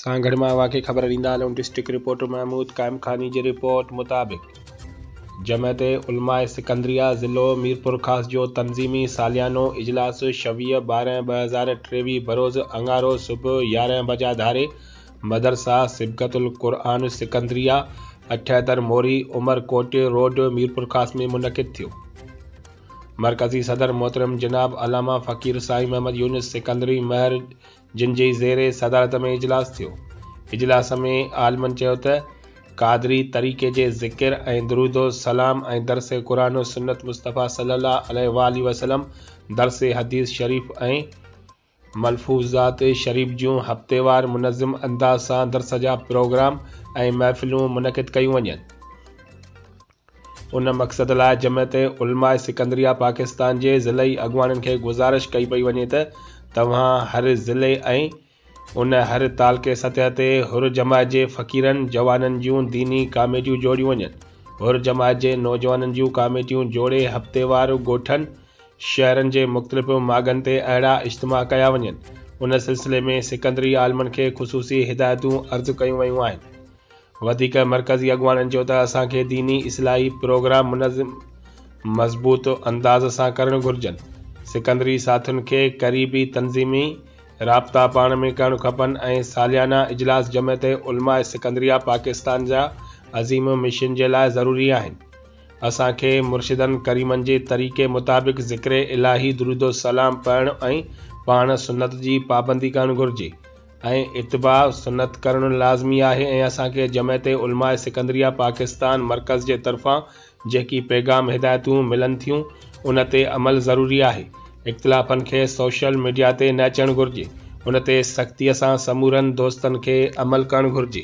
सांगड़ में वाक़ई ख़बर ॾींदा हलूं। डिस्ट्रिक्ट रिपोर्टर महमूद काइम खानी जी रिपोर्ट मुताबिक़ जमायत उलमा सिकंदरिया ज़िलो मीरपुर ख़ास जो तंज़ीमी सालियानो इजलास 26/12/2023 बरोज़ अंगारो सुबह 11 बजे धारे मदरसा सिबगतुल क़ुरआन सिकंदरिया 78 मोरी उमरकोट रोड मीरपुर ख़ास में मुनक़िद थियो। मरकज़ी सदर मोहतरम जनाब अलामा फ़कीर साईं मोहम्मद यूनुस सिकंदरी महर जिन जी ज़ेरे सदारत में इजलास थियो। इजलास में आलमन चयो त कादरी तरीक़े जे ज़िक्र ऐं दुरूदो सलाम ऐं दरस क़ुरान सुन्नत मुस्तफ़ा सल्लल्लाहु अलैहि वसल्लम दरस हदीस शरीफ़ ऐं मलफूज़ात शरीफ़ जूं हफ़्तेवार मुनज़्ज़म अंदाज़ सां दरस जा प्रोग्राम ऐं महफ़िलूं मुनक़िद कयूं वञनि। उन मक़सद लाइ जमायत उलमा सिकंदरिया पाकिस्तान जे ज़िलई अॻुवाननि खे गुज़ारिश कई पई वञे त तव्हां हर ज़िले ऐं उन हर तालके सतह ते हुर जमायत जे फ़क़ीरनि जवाननि जूं दीनी कामेटियूं जोड़ियूं वञनि। हुर जमायत जे नौजवाननि जूं कामेटियूं जोड़े हफ़्तेवार ॻोठनि शहरनि जे मुख़्तलिफ़ माॻनि ते अहिड़ा इज्तिमा कया वञनि। उन सिलसिले में सिकंदरी आलमनि खे ख़ुसूसी हिदायतूं अर्ज़ कयूं वयूं आहिनि। वधीक मरकज़ी अॻुवाननि चयो त असांखे दीनी इस्लाही प्रोग्राम मुनज़्ज़म मज़बूत अंदाज़ सां करणु घुरिजनि। सिकंदरी साथियुनि खे क़रीबी तंज़ीमी राब्ता पाण में करणु खपनि ऐं सालियाना इजलास जमायत उलमा सिकंदरिया पाकिस्तान जा अज़ीम मिशन जे लाइ ज़रूरी आहिनि। असांखे मुर्शिदनि करीमनि जे तरीक़े मुताबिक़ ज़िक्र इलाही दुरूदो सलाम पढ़णु ऐं पाण सुन्नत जी पाबंदी करणु घुरिजे ऐं इत्बा सुन्नत करणु लाज़मी आहे ऐं असांखे जमायत उलमा सिकंदरिया पाकिस्तान मरकज़ जे तरफ़ां जेकी पैगाम हिदायतूं मिलनि थियूं उन ते अमल ज़रूरी आहे। इख़्तिलाफ़नि खे सोशल मीडिया ते न अचणु घुरिजे। उन ते सख़्तीअ सां समूरनि दोस्तनि खे अमल करणु घुरिजे।